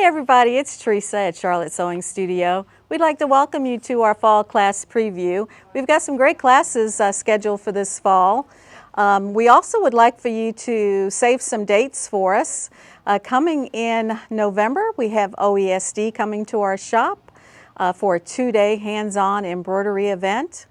everybody, it's Teresa at Charlotte Sewing Studio. We'd like to welcome you to our fall class preview. We've got some great classes scheduled for this fall. We also would like for you to save some dates for us. Coming in November, we have OESD coming to our shop for a 2-day hands-on embroidery event.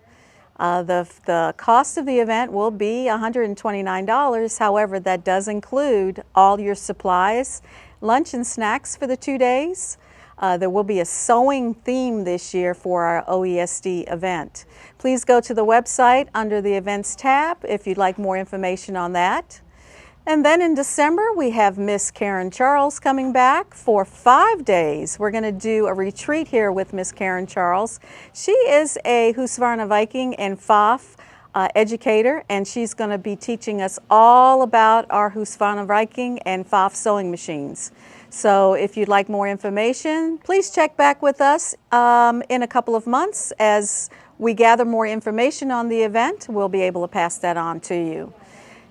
The cost of the event will be $129. However, that does include all your supplies, lunch and snacks for the 2 days. There will be a sewing theme this year for our OESD event. Please go to the website under the events tab if you'd like more information on that. And then in December, we have Miss Karen Charles coming back for 5 days. We're going to do a retreat here with Miss Karen Charles. She is a Husqvarna Viking and Pfaff educator, and she's going to be teaching us all about our Husqvarna Viking and Pfaff sewing machines. So if you'd like more information, please check back with us in a couple of months. As we gather more information on the event, we'll be able to pass that on to you.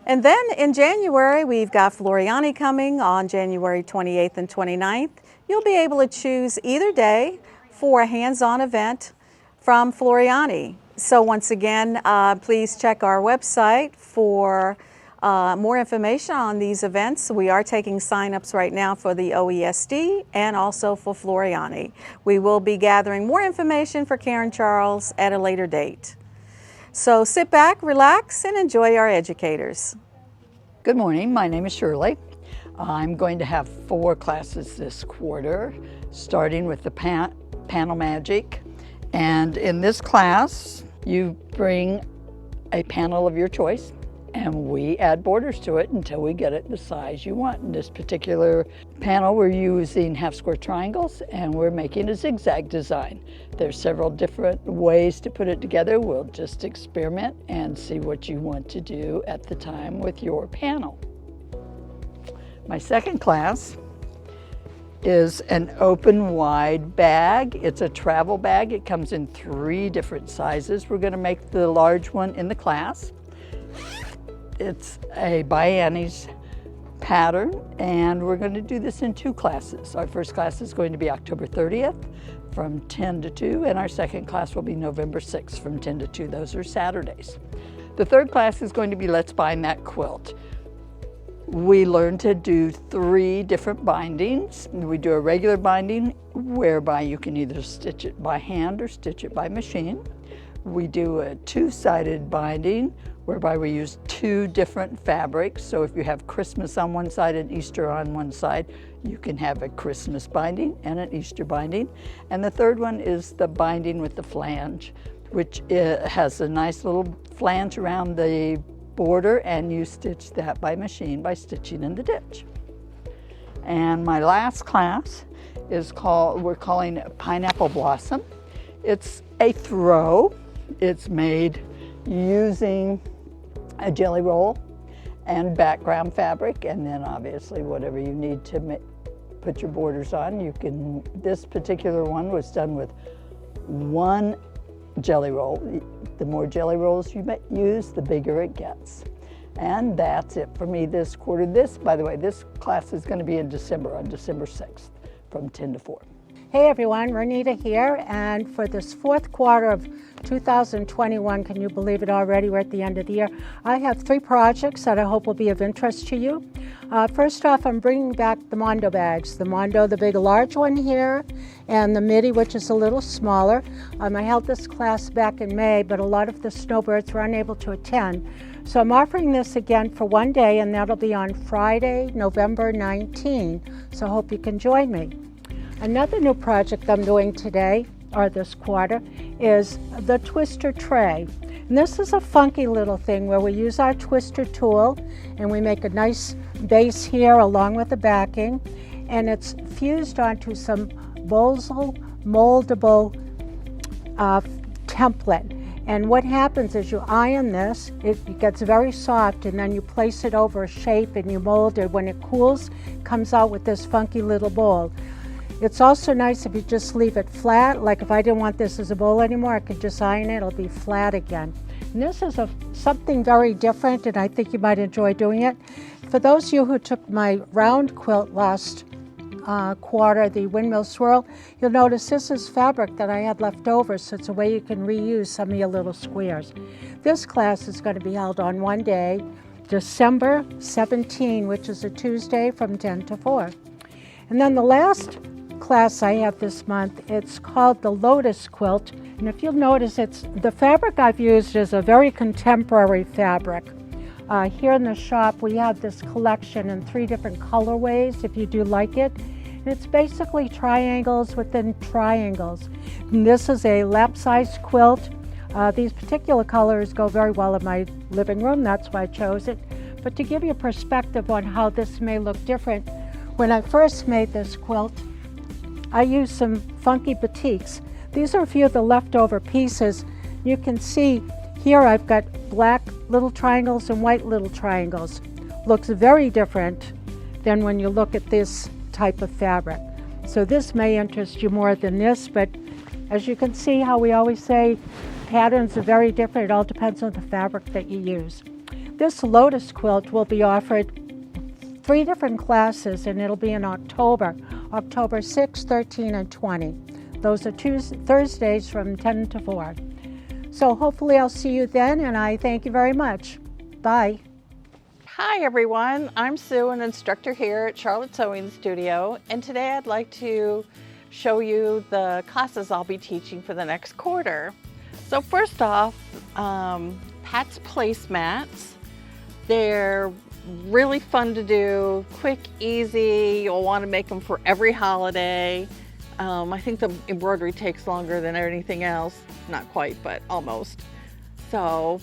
And then in January, we've got Floriani coming on January 28th and 29th. You'll be able to choose either day for a hands-on event from Floriani. So once again, please check our website for more information on these events. We are taking sign-ups right now for the OESD and also for Floriani. We will be gathering more information for Karen Charles at a later date. So sit back, relax, and enjoy our educators. Good morning, my name is Shirley. I'm going to have 4 classes this quarter, starting with the Panel Magic. And in this class, you bring a panel of your choice, and we add borders to it until we get it the size you want. In this particular panel, we're using half square triangles, and we're making a zigzag design. There's several different ways to put it together. We'll just experiment and see what you want to do at the time with your panel. My second class is an open wide bag. It's a travel bag. It comes in 3 different sizes. We're going to make the large one in the class. It's a by Annie's pattern, and we're going to do this in 2 classes. Our first class is going to be October 30th from 10 to 2, and our second class will be November 6th from 10 to 2. Those are Saturdays. The third class is going to be Let's Bind That Quilt. We learn to do 3 different bindings. We do a regular binding whereby you can either stitch it by hand or stitch it by machine. We do a 2-sided binding whereby we use 2 different fabrics. So if you have Christmas on one side and Easter on one side, you can have a Christmas binding and an Easter binding. And the third one is the binding with the flange, which has a nice little flange around the border, and you stitch that by machine by stitching in the ditch. And my last class is we're calling Pineapple Blossom. It's a throw. It's made using a jelly roll and background fabric, and then obviously whatever you need to put your borders on. This particular one was done with 1 jelly roll. The more jelly rolls you use, the bigger it gets. And that's it for me this quarter. By the way, this class is going to be in December, on December 6th from 10 to 4. Hey everyone, Renita here, and for this 4th quarter of 2021, can you believe it already? We're at the end of the year. I have 3 projects that I hope will be of interest to you. First off, I'm bringing back the Mondo bags. The Mondo, the big large one here, and the Midi, which is a little smaller. I held this class back in May, but a lot of the snowbirds were unable to attend. So I'm offering this again for 1 day, and that'll be on Friday, November 19. So I hope you can join me. Another new project I'm doing today, or this quarter, is the Twister Tray. And this is a funky little thing where we use our twister tool and we make a nice base here along with the backing, and it's fused onto some Bosal moldable template. And what happens is you iron this, it gets very soft, and then you place it over a shape and you mold it. When it cools, it comes out with this funky little bowl. It's also nice if you just leave it flat. Like if I didn't want this as a bowl anymore, I could just iron it, it'll be flat again. And this is something very different, and I think you might enjoy doing it. For those of you who took my round quilt last quarter, the windmill swirl, you'll notice this is fabric that I had left over, so it's a way you can reuse some of your little squares. This class is going to be held on one day, December 17, which is a Tuesday from 10 to 4. And then the last class I have this month, it's called the Lotus Quilt. And if you'll notice, the fabric I've used is a very contemporary fabric. Here in the shop, we have this collection in 3 different colorways, if you do like it. And it's basically triangles within triangles. And this is a lap-sized quilt. These particular colors go very well in my living room, that's why I chose it. But to give you a perspective on how this may look different, when I first made this quilt, I used some funky batiks. These are a few of the leftover pieces. You can see here I've got black little triangles and white little triangles. Looks very different than when you look at this type of fabric. So this may interest you more than this, but as you can see how we always say, patterns are very different. It all depends on the fabric that you use. This Lotus quilt will be offered 3 different classes, and it'll be in October 6, 13, and 20. Those are Thursdays from 10 to 4. So hopefully I'll see you then, and I thank you very much. Bye. Hi everyone, I'm Sue, an instructor here at Charlotte Sewing Studio, and today I'd like to show you the classes I'll be teaching for the next quarter. So first off, Pat's Placemats. They're really fun to do, quick, easy. You'll want to make them for every holiday. I think the embroidery takes longer than anything else. Not quite, but almost. So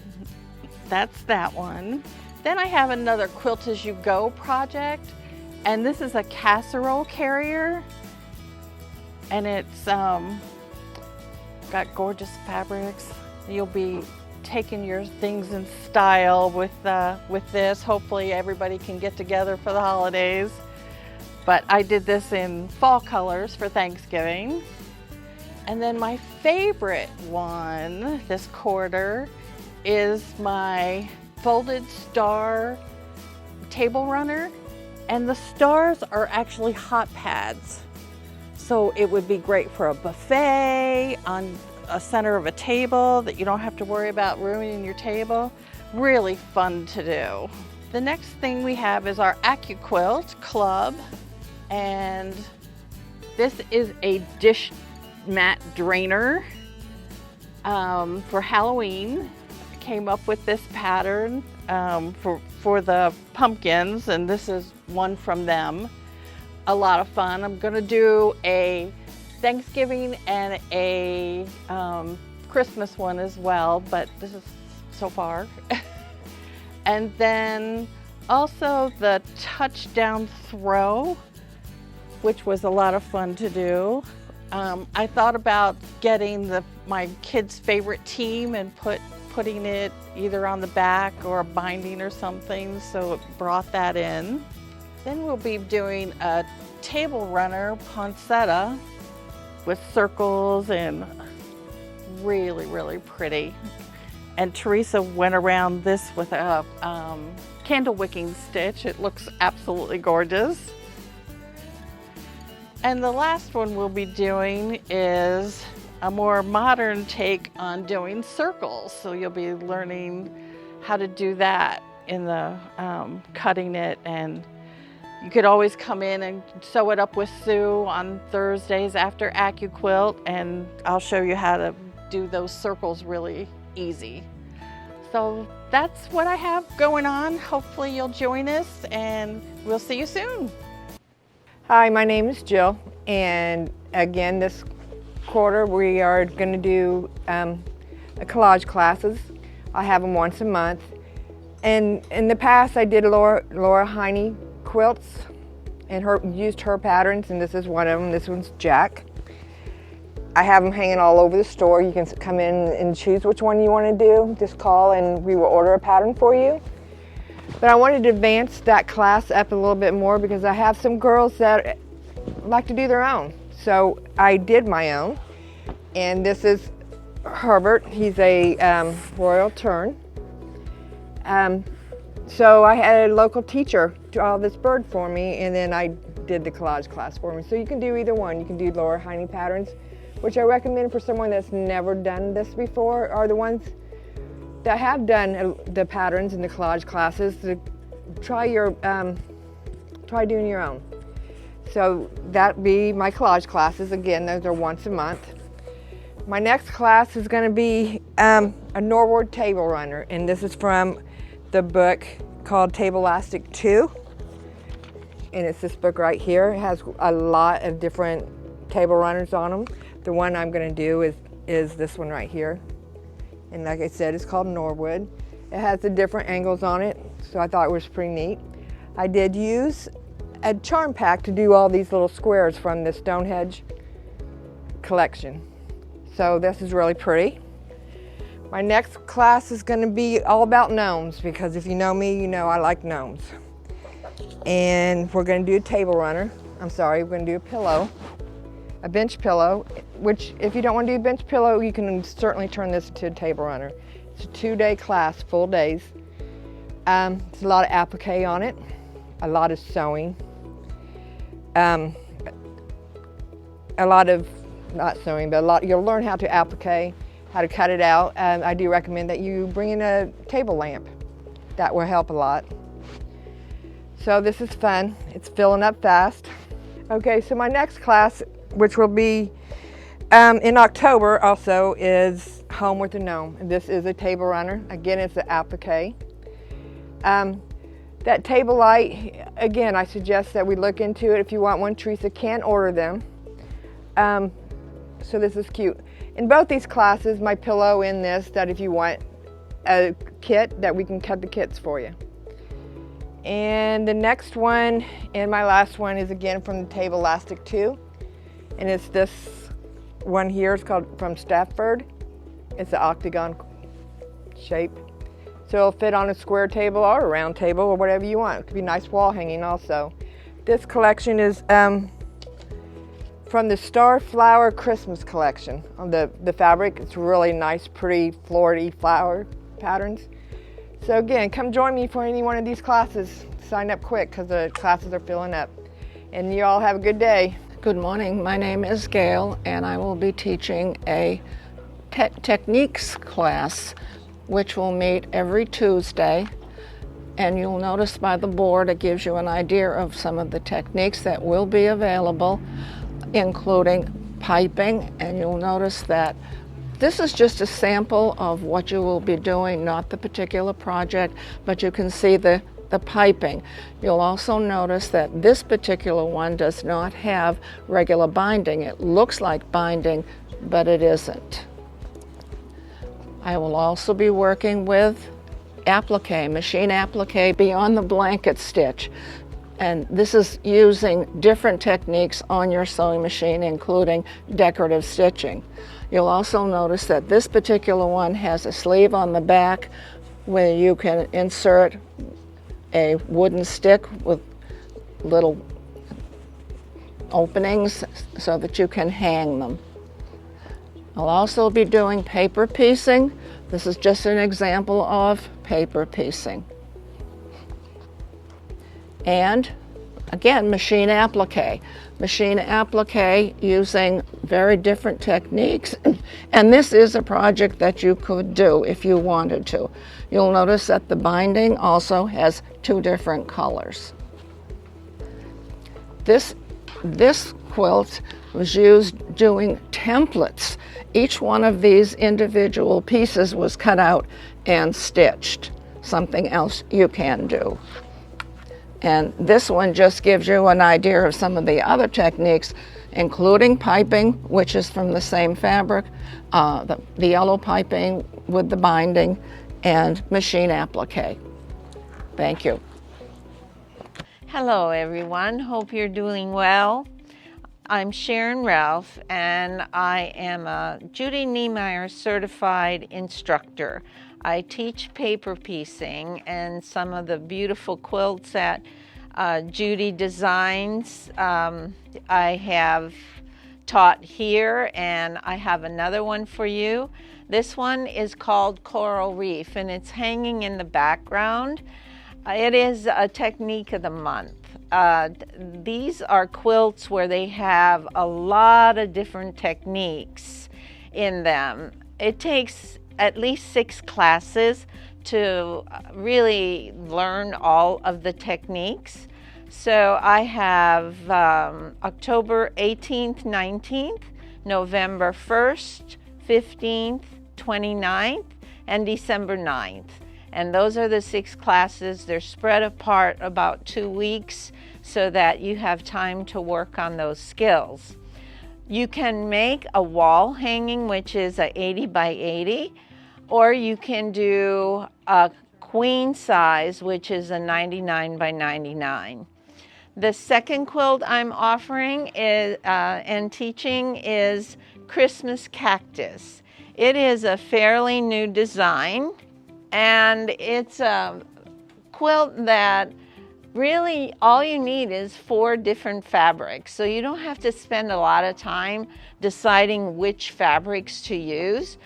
that's that one. Then I have another Quilt As You Go project, and this is a casserole carrier, and it's got gorgeous fabrics. You'll be taking your things in style with this. Hopefully everybody can get together for the holidays. But I did this in fall colors for Thanksgiving. And then my favorite one this quarter is my folded star table runner. And the stars are actually hot pads. So it would be great for a buffet, on a center of a table that you don't have to worry about ruining your table. Really fun to do. The next thing we have is our AccuQuilt Club. And this is a dish mat drainer for Halloween. I came up with this pattern for the pumpkins, and this is one from them. A lot of fun. I'm gonna do a Thanksgiving and a Christmas one as well, but this is so far. And then also the touchdown throw, which was a lot of fun to do. I thought about getting my kids' favorite team and putting it either on the back or a binding or something, so it brought that in. Then we'll be doing a table runner poinsettia with circles and really, really pretty. And Teresa went around this with a candle wicking stitch. It looks absolutely gorgeous. And the last one we'll be doing is a more modern take on doing circles. So you'll be learning how to do that in the cutting it, and you could always come in and sew it up with Sue on Thursdays after AccuQuilt, and I'll show you how to do those circles really easy. So that's what I have going on. Hopefully you'll join us, and we'll see you soon. Hi, my name is Jill, and again this quarter we are going to do collage classes. I have them once a month, and in the past I did Laura Heine quilts and used her patterns, and this is one of them. This one's Jack. I have them hanging all over the store. You can come in and choose which one you want to do. Just call and we will order a pattern for you. But I wanted to advance that class up a little bit more because I have some girls that like to do their own. So I did my own, and this is Herbert. He's a Royal Tern. So I had a local teacher draw this bird for me, and then I did the collage class for me. So you can do either one. You can do Laura Heine patterns, which I recommend for someone that's never done this before, or the ones that have done the patterns in the collage classes to try doing your own. So that'd be my collage classes. Again, those are once a month. My next class is going to be a Norwood table runner, and this is from the book called Tablelastic 2. And it's this book right here. It has a lot of different table runners on them. The one I'm going to do is this one right here. And like I said, it's called Norwood. It has the different angles on it, so I thought it was pretty neat. I did use a charm pack to do all these little squares from the Stonehenge collection. So this is really pretty. My next class is going to be all about gnomes, because if you know me, you know I like gnomes. And we're going to do a table runner. We're going to do a pillow, a bench pillow, which if you don't want to do a bench pillow, you can certainly turn this into a table runner. It's a 2-day class, full days. It's a lot of applique on it, a lot of sewing, a lot of, not sewing, but you'll learn how to applique, how to cut it out. I do recommend that you bring in a table lamp. That will help a lot. So this is fun. It's filling up fast. Okay, so my next class, which will be in October also, is Home with a Gnome. And this is a table runner. Again, it's an applique. That table light, again, I suggest that we look into it. If you want one, Teresa can order them. So this is cute. In both these classes, my pillow in this, that if you want a kit, that we can cut the kits for you. And the next one, and my last one, is again from the Tablelastic 2. And it's this one here. It's called From Stafford. It's an octagon shape. So it'll fit on a square table or a round table or whatever you want. It could be nice wall hanging also. This collection is from the Starflower Christmas collection. On the fabric, it's really nice, pretty floral-y flower patterns. So again, come join me for any one of these classes. Sign up quick because the classes are filling up. And you all have a good day. Good morning. My name is Gail, and I will be teaching a techniques class, which will meet every Tuesday. And you'll notice by the board, it gives you an idea of some of the techniques that will be available, including piping. And you'll notice that this is just a sample of what you will be doing, not the particular project, but you can see the piping. You'll also notice that this particular one does not have regular binding. It looks like binding, but it isn't. I will also be working with applique, machine applique beyond the blanket stitch. And this is using different techniques on your sewing machine, including decorative stitching. You'll also notice that this particular one has a sleeve on the back where you can insert a wooden stick with little openings so that you can hang them. I'll also be doing paper piecing. This is just an example of paper piecing. And again, machine applique. Machine applique using very different techniques. And this is a project that you could do if you wanted to. You'll notice that the binding also has 2 different colors. This quilt was used doing templates. Each one of these individual pieces was cut out and stitched. Something else you can do. And this one just gives you an idea of some of the other techniques, including piping, which is from the same fabric, the yellow piping with the binding, and machine applique. Thank you. Hello everyone, hope you're doing well. I'm Sharon Ralph, and I am a Judy Niemeyer certified instructor. I teach paper piecing and some of the beautiful quilts that Judy designs. I have taught here, and I have another one for you. This one is called Coral Reef, and it's hanging in the background. It is a technique of the month. These are quilts where they have a lot of different techniques in them. It takes at least 6 classes to really learn all of the techniques. So I have October 18th, 19th, November 1st, 15th, 29th, and December 9th. And those are the 6 classes. They're spread apart about 2 weeks so that you have time to work on those skills. You can make a wall hanging, which is a 80 by 80, or you can do a queen size, which is a 99 by 99. The second quilt I'm offering is, and teaching is Christmas Cactus. It is a fairly new design, and it's a quilt that really all you need is 4 different fabrics. So you don't have to spend a lot of time deciding which fabrics to use.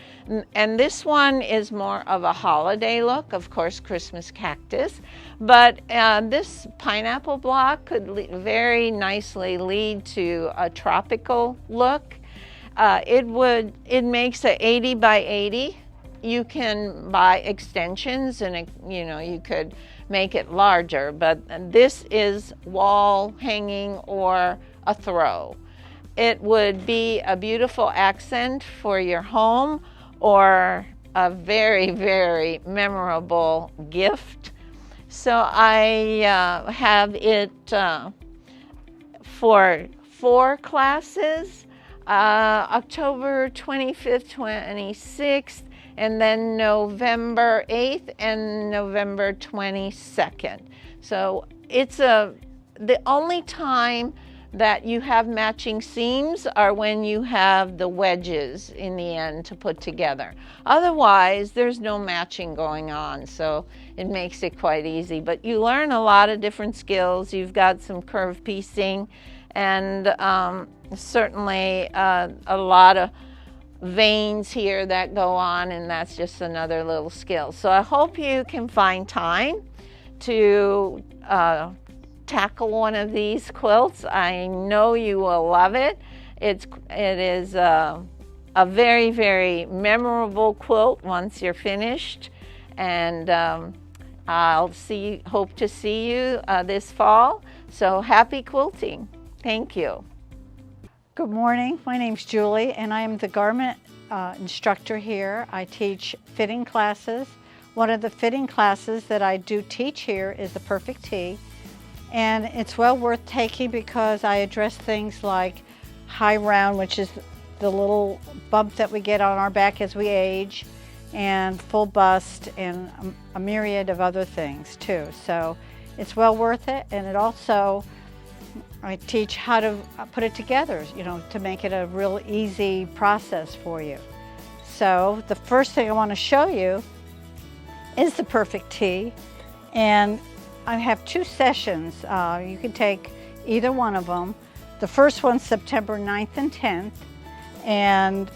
And this one is more of a holiday look, of course, Christmas Cactus. But this pineapple block could very nicely lead to a tropical look. It makes a 80 by 80. You can buy extensions and you could make it larger, but this is wall hanging or a throw. It would be a beautiful accent for your home or a very, very memorable gift. So I have it for 4 classes, October 25th, 26th, and then November 8th and November 22nd. So it's the only time that you have matching seams are when you have the wedges in the end to put together. Otherwise, there's no matching going on, so it makes it quite easy. But you learn a lot of different skills. You've got some curve piecing and certainly a lot of veins here that go on, and that's just another little skill. So I hope you can find time to tackle one of these quilts. I know you will love it. It is a very, very memorable quilt once you're finished, and I'll hope to see you this fall. So happy quilting. Thank you. Good morning, my name's Julie and I am the garment instructor here. I teach fitting classes. One of the fitting classes that I do teach here is the Perfect Tee, and it's well worth taking because I address things like high round, which is the little bump that we get on our back as we age, and full bust, and a myriad of other things too. So it's well worth it, and it also I teach how to put it together, to make it a real easy process for you. So the first thing I want to show you is the Perfect Tee, and I have 2 sessions. You can take either one of them. The first one's September 9th and 10th, and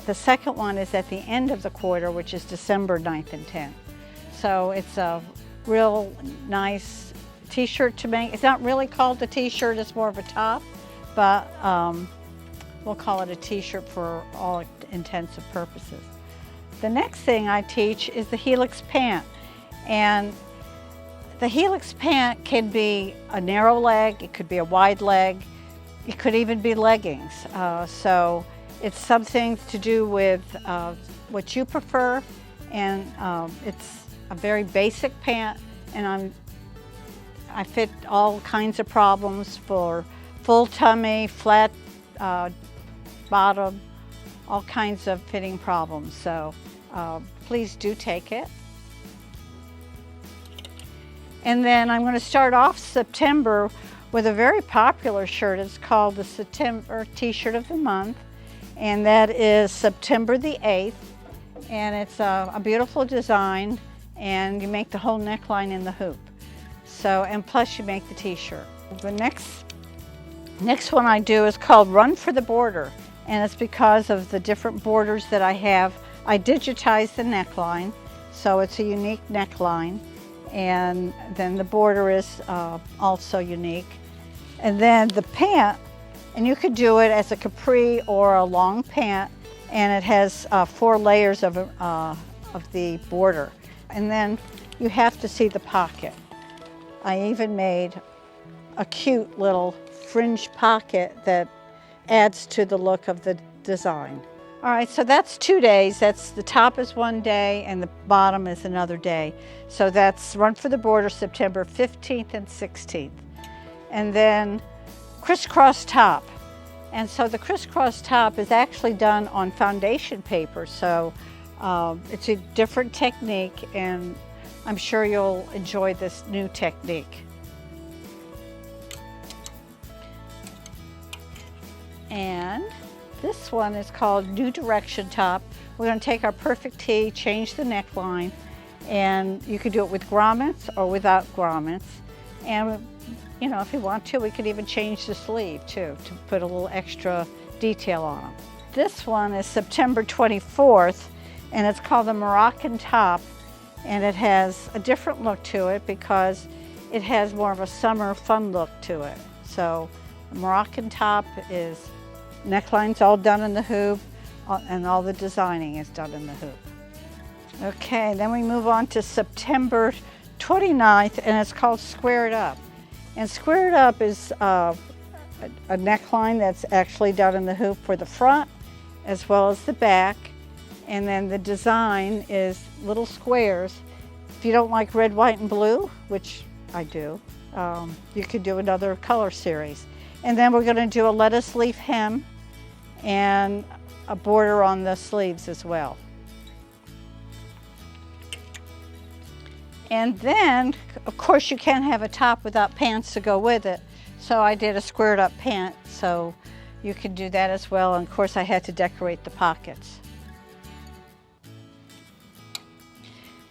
the second one is at the end of the quarter, which is December 9th and 10th. So it's a real nice t-shirt to make. It's not really called a t-shirt, it's more of a top, but we'll call it a t-shirt for all intents and purposes. The next thing I teach is the Helix pant, and the Helix pant can be a narrow leg, it could be a wide leg, it could even be leggings. So it's something to do with what you prefer, and it's a very basic pant, and I fit all kinds of problems for full tummy, flat bottom, all kinds of fitting problems. So please do take it. And then I'm going to start off September with a very popular shirt. It's called the September T-shirt of the month, and that is September the 8th. And it's a beautiful design, and you make the whole neckline in the hoop. So, and plus you make the t-shirt. The next one I do is called Run for the Border, and it's because of the different borders that I have. I digitized the neckline, so it's a unique neckline, and then the border is also unique. And then the pant, and you could do it as a capri or a long pant, and it has 4 layers of the border. And then you have to see the pocket. I even made a cute little fringe pocket that adds to the look of the design. All right, so that's 2 days. That's the top is 1 day and the bottom is another day. So that's Run for the Border, September 15th and 16th. And then crisscross top. And so the crisscross top is actually done on foundation paper. So it's a different technique, and I'm sure you'll enjoy this new technique. And this one is called New Direction Top. We're going to take our Perfect Tee, change the neckline, and you could do it with grommets or without grommets. And you know, if you want to, we could even change the sleeve too, to put a little extra detail on them. This one is September 24th, and it's called the Moroccan Top, and it has a different look to it because it has more of a summer fun look to it. So the Moroccan Top is neckline's all done in the hoop, and all the designing is done in the hoop. Okay, then we move on to September 29th, and it's called Square It Up. And Square It Up is a neckline that's actually done in the hoop for the front as well as the back. And then the design is little squares. If you don't like red, white, and blue, which I do, you could do another color series. And then we're going to do a lettuce leaf hem and a border on the sleeves as well. And then, of course, you can't have a top without pants to go with it. So I did a squared up pant, so you can do that as well. And of course, I had to decorate the pockets.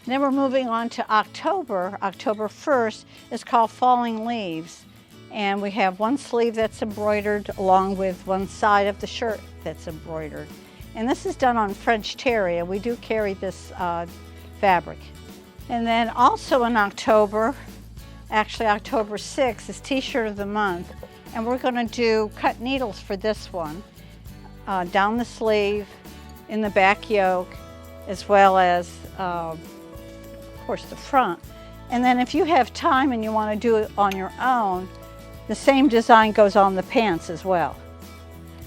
Then we're moving on to October. October 1st is called Falling Leaves. And we have one sleeve that's embroidered along with one side of the shirt that's embroidered. And this is done on French terry, and we do carry this fabric. And then also in October, actually October 6th, is T-shirt of the month. And we're going to do cut needles for this one, down the sleeve, in the back yoke, as well as, of course, the front. And then if you have time and you want to do it on your own, the same design goes on the pants as well.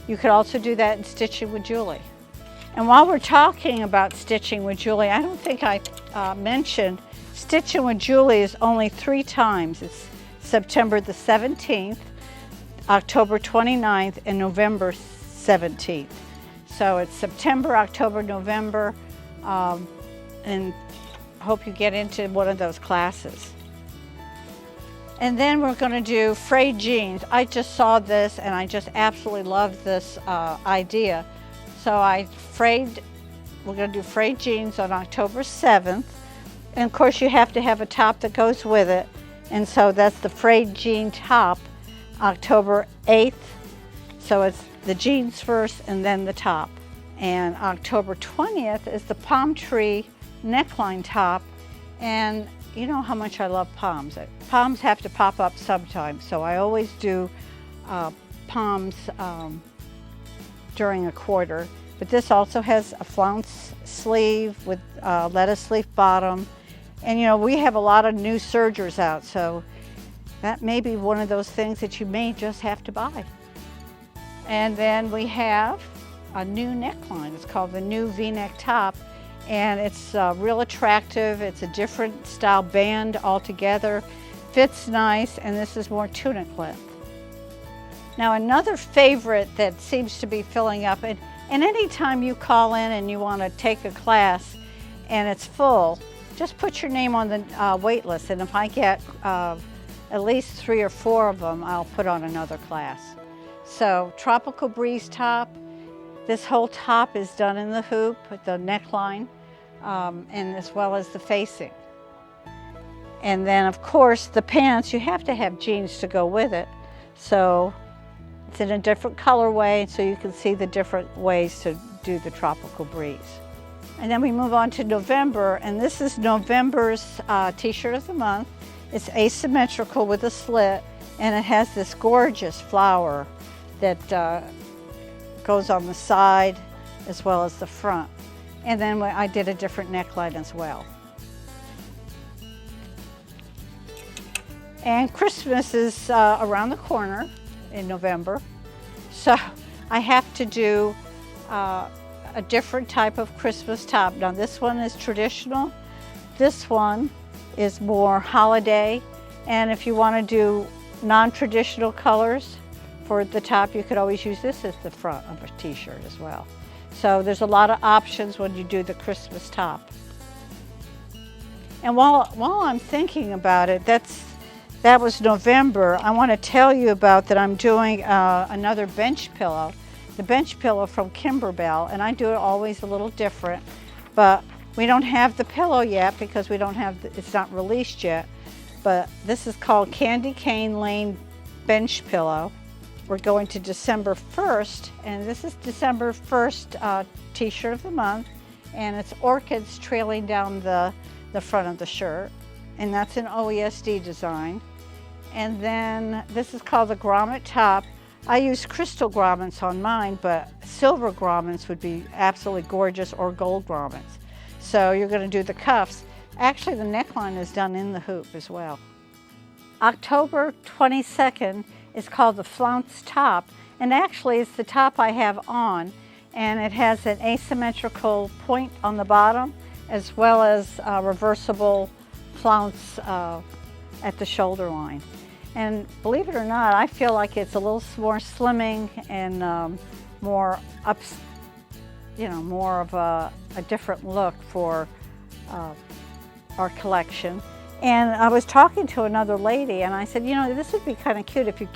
You could also do that in Stitching with Julie. And while we're talking about Stitching with Julie, I don't think I mentioned Stitching with Julie is only 3 times. It's September the 17th, October 29th, and November 17th. So it's September, October, November, and I hope you get into one of those classes. And then we're going to do frayed jeans. I just saw this and I just absolutely love this idea. So we're going to do frayed jeans on October 7th. And of course you have to have a top that goes with it. And so that's the frayed jean top, October 8th. So it's the jeans first and then the top. And October 20th is the palm tree neckline top. And you know how much I love palms. Palms have to pop up sometimes, so I always do palms during a quarter. But this also has a flounce sleeve with lettuce leaf bottom. And you know, we have a lot of new sergers out, so that may be one of those things that you may just have to buy. And then we have a new neckline. It's called the new V-neck top. And it's real attractive. It's a different style band altogether. Fits nice, and this is more tunic length. Now another favorite that seems to be filling up, and anytime you call in and you want to take a class and it's full, just put your name on the wait list, and if I get at least 3 or 4 of them, I'll put on another class. So Tropical Breeze top. This whole top is done in the hoop with the neckline. And as well as the facing. And then of course the pants, you have to have jeans to go with it. So it's in a different colorway, so you can see the different ways to do the Tropical Breeze. And then we move on to November, and this is November's t-shirt of the month. It's asymmetrical with a slit, and it has this gorgeous flower that goes on the side as well as the front. And then I did a different neckline as well. And Christmas is around the corner in November, so I have to do a different type of Christmas top. Now this one is traditional, this one is more holiday, and if you want to do non-traditional colors for the top, you could always use this as the front of a t-shirt as well. So there's a lot of options when you do the Christmas top. And while I'm thinking about it, that was November. I want to tell you about that I'm doing another bench pillow, the bench pillow from Kimberbell, and I do it always a little different, but we don't have the pillow yet because we don't have, it's not released yet, but this is called Candy Cane Lane Bench Pillow. We're going to December 1st, and this is December 1st t-shirt of the month, and it's orchids trailing down the front of the shirt, and that's an OESD design. And then this is called the grommet top. I use crystal grommets on mine, but silver grommets would be absolutely gorgeous, or gold grommets. So you're going to do the cuffs. Actually, the neckline is done in the hoop as well. October 22nd is called the flounce top, and actually it's the top I have on, and it has an asymmetrical point on the bottom as well as a reversible flounce at the shoulder line. And believe it or not, I feel like it's a little more slimming and more more of a different look for our collection. And I was talking to another lady, and I said, you know, this would be kind of cute if you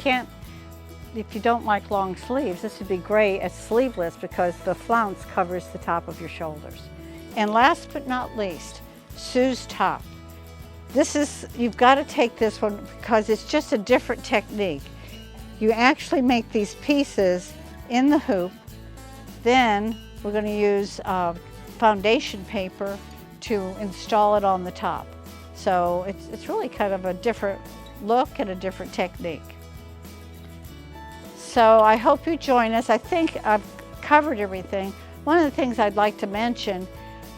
don't like long sleeves. This would be great as sleeveless because the flounce covers the top of your shoulders. And last but not least, Sue's top. You've got to take this one because it's just a different technique. You actually make these pieces in the hoop, then we're going to use foundation paper to install it on the top. So it's really kind of a different look and a different technique. So I hope you join us. I think I've covered everything. One of the things I'd like to mention,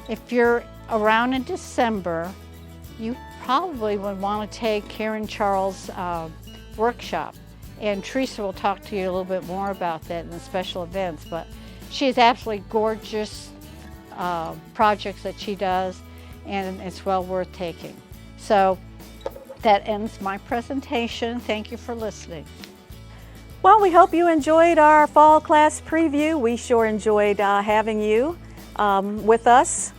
if you're around in December, you probably would want to take Karen Charles' workshop. And Teresa will talk to you a little bit more about that in the special events, but she has absolutely gorgeous projects that she does, and it's well worth taking. So that ends my presentation. Thank you for listening. Well, we hope you enjoyed our fall class preview. We sure enjoyed having you with us.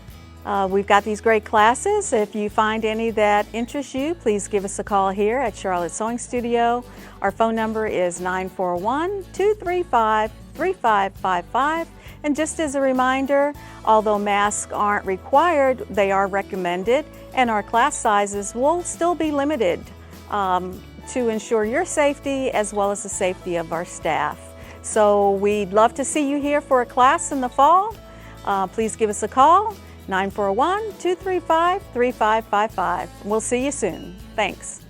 We've got these great classes. If you find any that interest you, please give us a call here at Charlotte Sewing Studio. Our phone number is 941-235-3555. And just as a reminder, although masks aren't required, they are recommended, and our class sizes will still be limited to ensure your safety as well as the safety of our staff. So we'd love to see you here for a class in the fall. Please give us a call, 941-235-3555. We'll see you soon. Thanks.